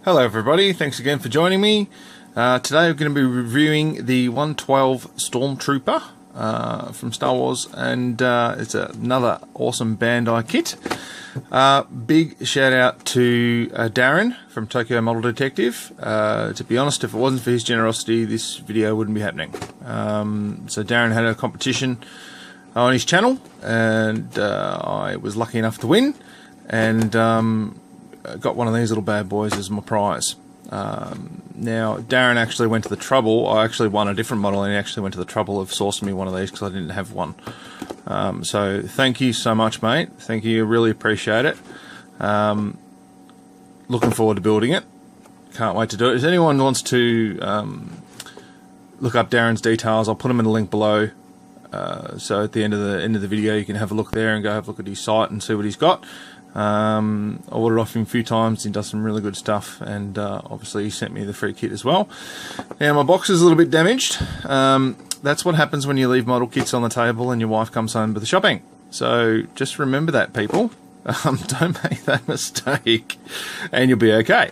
Hello everybody, thanks again for joining me. Today we're going to be reviewing the 112 Stormtrooper from Star Wars, and it's another awesome Bandai kit. Big shout out to Darren from Tokyo Model Detective. To be honest, if it wasn't for his generosity, this video wouldn't be happening. So Darren had a competition on his channel, and I was lucky enough to win, and got one of these little bad boys as my prize. Now Darren actually went to the trouble, I actually won a different model, and he actually went to the trouble of sourcing me one of these because I didn't have one. So thank you so much, mate. Thank you, really appreciate it. Looking forward to building it. Can't wait to do it. If anyone wants to look up Darren's details, I'll put them in the link below. So at the end of the video, you can have a look there and go have a look at his site and see what he's got. I ordered off him a few times. He does some really good stuff, and obviously he sent me the free kit as well. Now my box is a little bit damaged. That's what happens when you leave model kits on the table and your wife comes home with the shopping. So just remember that, people. Don't make that mistake and you'll be okay.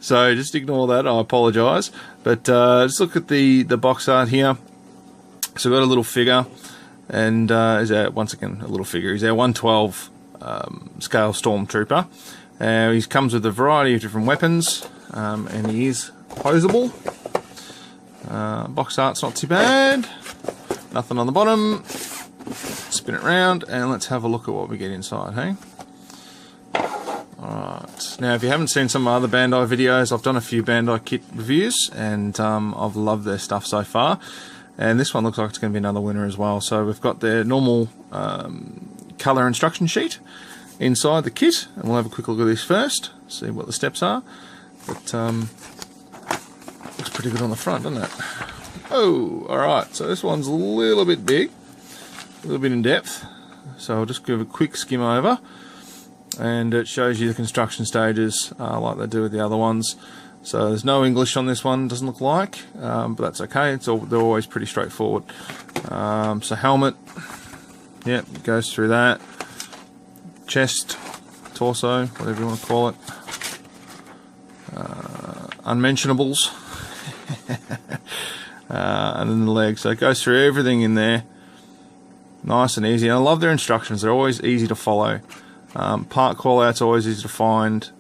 So just ignore that. I apologise, but just look at the box art here. So we've got a little figure, and once again a little figure. He's our 112 scale Stormtrooper. He comes with a variety of different weapons, and he is poseable. Box art's not too bad. Nothing on the bottom. Spin it round, and let's have a look at what we get inside, hey? Alright, now if you haven't seen some of my other Bandai videos, I've done a few Bandai kit reviews, and I've loved their stuff so far. And this one looks like it's going to be another winner as well. So we've got their normal colour instruction sheet inside the kit, and we'll have a quick look at this first, see what the steps are. But looks pretty good on the front, doesn't it? Oh, alright, so this one's a little bit big, a little bit in depth, so I'll just give a quick skim over, and it shows you the construction stages like they do with the other ones. So there's no English on this one, doesn't look like, but that's okay. They're always pretty straightforward. So helmet, yep, goes through that. Chest, torso, whatever you want to call it. Unmentionables. And then the legs. So it goes through everything in there. Nice and easy. And I love their instructions. They're always easy to follow. Part call-out's always easy to find.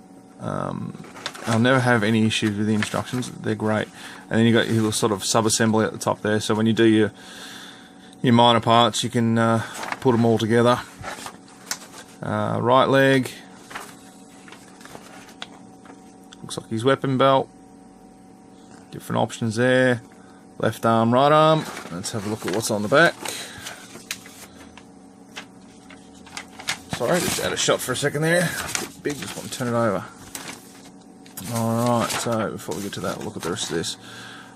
I'll never have any issues with the instructions. They're great. And then you got your little sort of sub-assembly at the top there. So when you do your minor parts, you can put them all together. Right leg. Looks like his weapon belt. Different options there. Left arm, right arm. Let's have a look at what's on the back. Sorry, just out of shot for a second there. Bit big, just want to turn it over. Alright, so before we get to that, we'll look at the rest of this.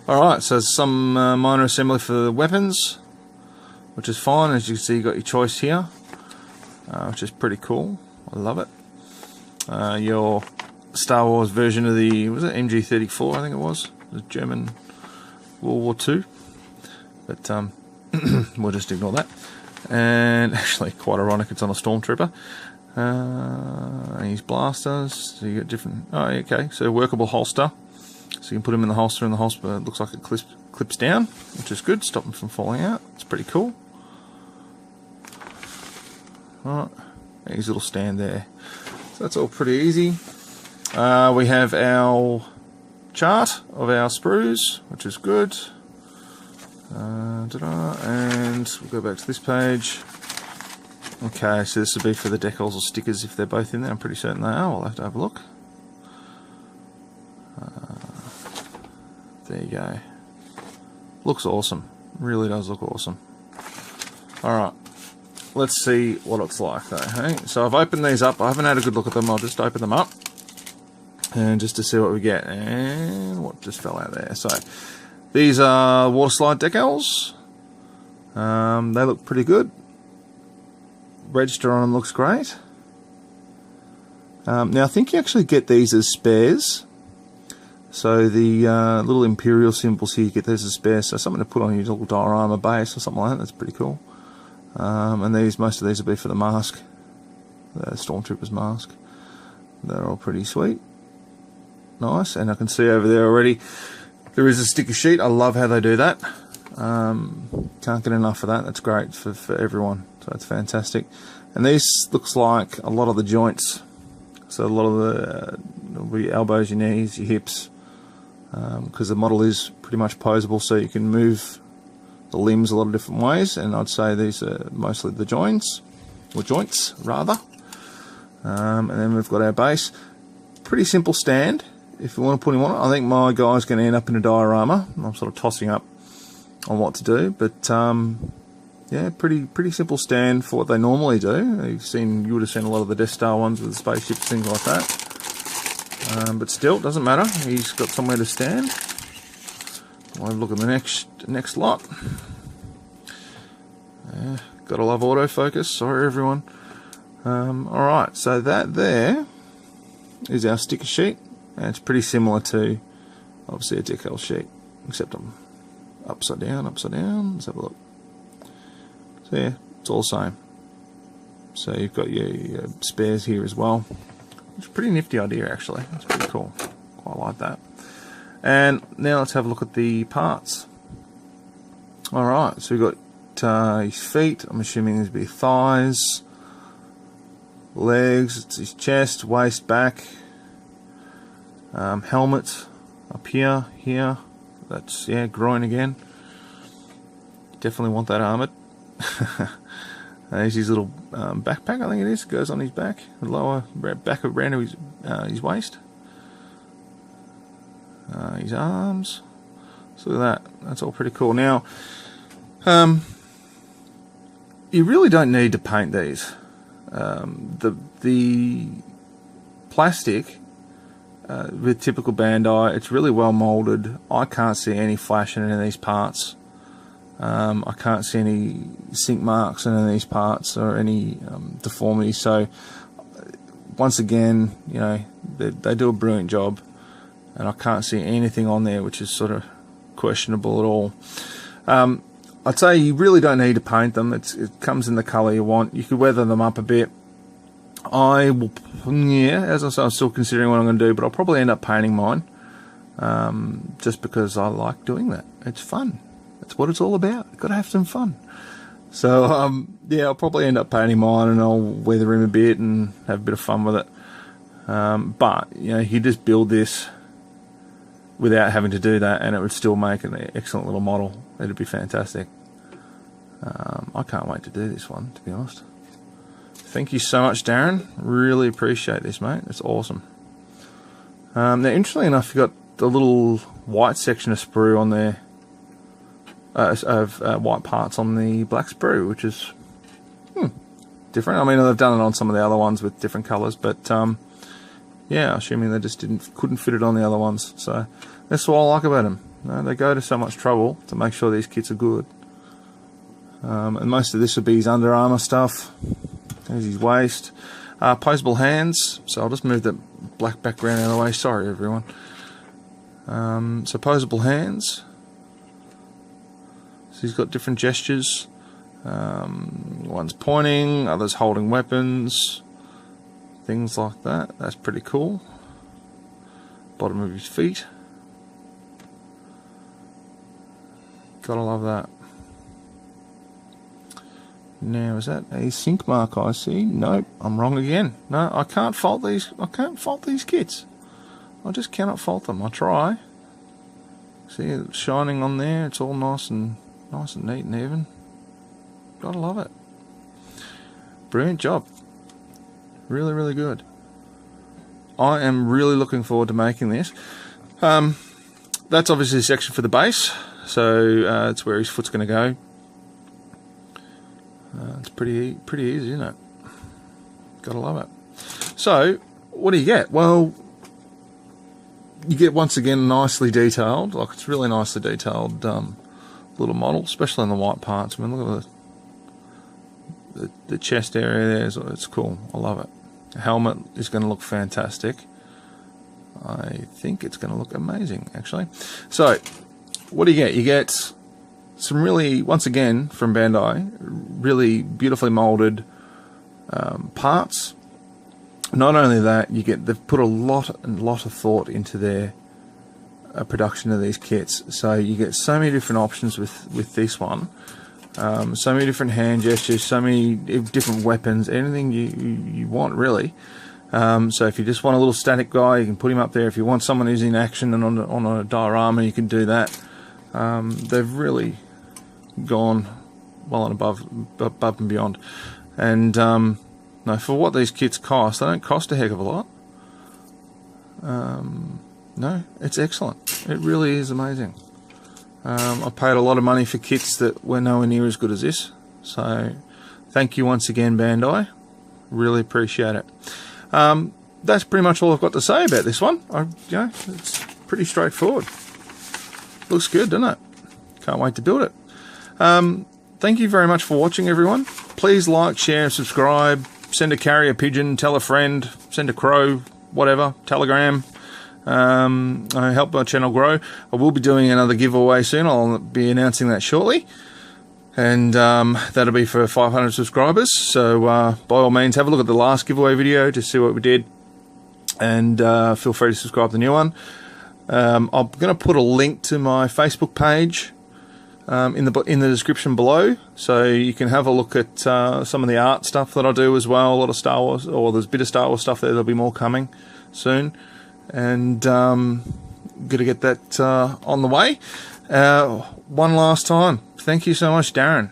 Alright, so there's some minor assembly for the weapons, which is fine. As you can see, you got your choice here, which is pretty cool. I love it. Your Star Wars version of the, was it MG34, I think it was? The German World War II. But we'll just ignore that. And actually, quite ironic, it's on a Stormtrooper. His blasters, so you get different. Oh, okay, so workable holster, so you can put him in the holster, and the holster looks like it clips down, which is good, stop them from falling out. It's pretty cool. Alright, his little stand there. So that's all pretty easy. We have our chart of our sprues, which is good. And we'll go back to this page. Okay, so this would be for the decals or stickers if they're both in there. I'm pretty certain they are. We'll have to have a look. There you go. Looks awesome. Really does look awesome. Alright, let's see what it's like though. Hey? So I've opened these up. I haven't had a good look at them. I'll just open them up, and just to see what we get. And what just fell out there. So these are water slide decals. They look pretty good. Register on them looks great. Now I think you actually get these as spares. So the little Imperial symbols here, you get those as spares. So something to put on your little diorama base or something like that. That's pretty cool. And most of these will be for the mask, the Stormtrooper's mask. They're all pretty sweet. nice. And I can see over there already there is a sticker sheet. I love how they do that. Can't get enough of that. That's great for everyone. So it's fantastic. And this looks like a lot of the joints. So a lot of the elbows, your knees, your hips, because the model is pretty much poseable, so you can move the limbs a lot of different ways. And I'd say these are mostly the joints, or joints rather. And then we've got our base. Pretty simple stand. If you want to put him on it, I think my guy's going to end up in a diorama. I'm sort of tossing up on what to do, but yeah, pretty simple stand for what they normally do. You would have seen a lot of the Death Star ones with the spaceships, things like that. But still, doesn't matter. He's got somewhere to stand. I'll look at the next lot. Gotta love autofocus. Sorry, everyone. All right, so that there is our sticker sheet, and it's pretty similar to obviously a decal sheet, except I'm upside down. Let's have a look. So yeah, it's all the same. So you've got your spares here as well. It's a pretty nifty idea, actually. It's pretty cool. Quite like that. And now let's have a look at the parts. Alright, so we've got his feet. I'm assuming these will be thighs, legs, it's his chest, waist, back, helmet up here. That's, yeah, groin again. Definitely want that armoured. There's his little backpack, I think it is, goes on his back, the lower back around his waist. His arms. So look at that. That's all pretty cool. Now, you really don't need to paint these. The plastic with typical Bandai, it's really well molded. I can't see any flash in any of these parts. I can't see any sink marks in any of these parts or any deformities. So once again, you know, they do a brilliant job, and I can't see anything on there which is sort of questionable at all. I'd say you really don't need to paint them. It comes in the colour you want. You could weather them up a bit. I will, yeah, as I say, I'm still considering what I'm going to do, but I'll probably end up painting mine, just because I like doing that. It's fun. That's what it's all about. Got to have some fun. So yeah, I'll probably end up painting mine, and I'll weather him a bit and have a bit of fun with it. But you know, you just build this without having to do that, and it would still make an excellent little model. It'd be fantastic. I can't wait to do this one, to be honest. Thank you so much, Darren. Really appreciate this, mate. It's awesome. Now, interestingly enough, you've got the little white section of sprue on there, white parts on the black sprue, which is different. I mean, they've done it on some of the other ones with different colours, but yeah, assuming they just couldn't fit it on the other ones. So that's what I like about them. You know, they go to so much trouble to make sure these kits are good. And most of this would be his Under Armour stuff. There's his waist. Poseable hands. So I'll just move the black background out of the way. Sorry, everyone. So poseable hands. So he's got different gestures. One's pointing, others holding weapons. Things like that. That's pretty cool. Bottom of his feet. Gotta love that. Now, is that a sink mark I see? Nope, I'm wrong again. No, I can't fault these. I can't fault these kits. I just cannot fault them. I try. See, it's shining on there. It's all nice and neat and even. Gotta love it. Brilliant job. Really, really good. I am really looking forward to making this. That's obviously a section for the base, so it's where his foot's going to go. It's pretty easy, isn't it? Gotta love it. So, what do you get? Well, you get once again nicely detailed. Like, it's really nicely detailed little model, especially in the white parts. I mean, look at the chest area there. It's cool. I love it. The helmet is going to look fantastic. I think it's going to look amazing, actually. So, what do you get? You get some really, once again, from Bandai, really beautifully molded parts. Not only that, they've put a lot of thought into their production of these kits. So you get so many different options with this one. So many different hand gestures, so many different weapons, anything you want really. So if you just want a little static guy, you can put him up there. If you want someone who's in action and on a diorama, you can do that. They've really gone well and above and beyond. And no, for what these kits cost, they don't cost a heck of a lot. No, it's excellent. It really is amazing. I paid a lot of money for kits that were nowhere near as good as this. So thank you once again, Bandai. Really appreciate it. That's pretty much all I've got to say about this one. It's pretty straightforward. Looks good, doesn't it? Can't wait to build it. Thank you very much for watching, everyone. Please like, share, and subscribe. Send a carrier pigeon, tell a friend, send a crow, whatever, telegram. I help my channel grow. I will be doing another giveaway soon. I'll be announcing that shortly. And that'll be for 500 subscribers. So by all means, have a look at the last giveaway video to see what we did. And feel free to subscribe to the new one. I'm going to put a link to my Facebook page in the description below, so you can have a look at some of the art stuff that I do as well. A lot of Star Wars, or there's a bit of Star Wars stuff there. There'll be more coming soon, and going to get that on the way. One last time, thank you so much, Darren.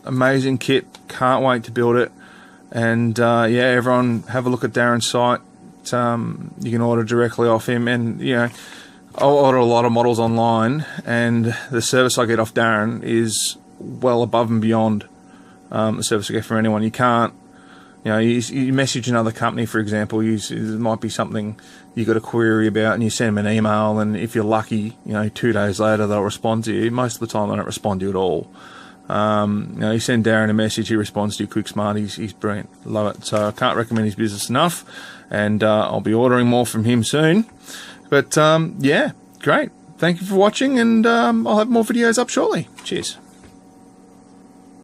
Amazing kit, can't wait to build it. And yeah, everyone have a look at Darren's site. You can order directly off him, and I'll order a lot of models online, and the service I get off Darren is well above and beyond the service I get from anyone. You can't, you message another company, for example, it might be something you got a query about, and you send them an email, and if you're lucky, 2 days later they'll respond to you. Most of the time they don't respond to you at all. You send Darren a message, he responds to you quick, smart. He's brilliant. Love it. So I can't recommend his business enough, and I'll be ordering more from him soon. But yeah, great. Thank you for watching, and I'll have more videos up shortly. Cheers.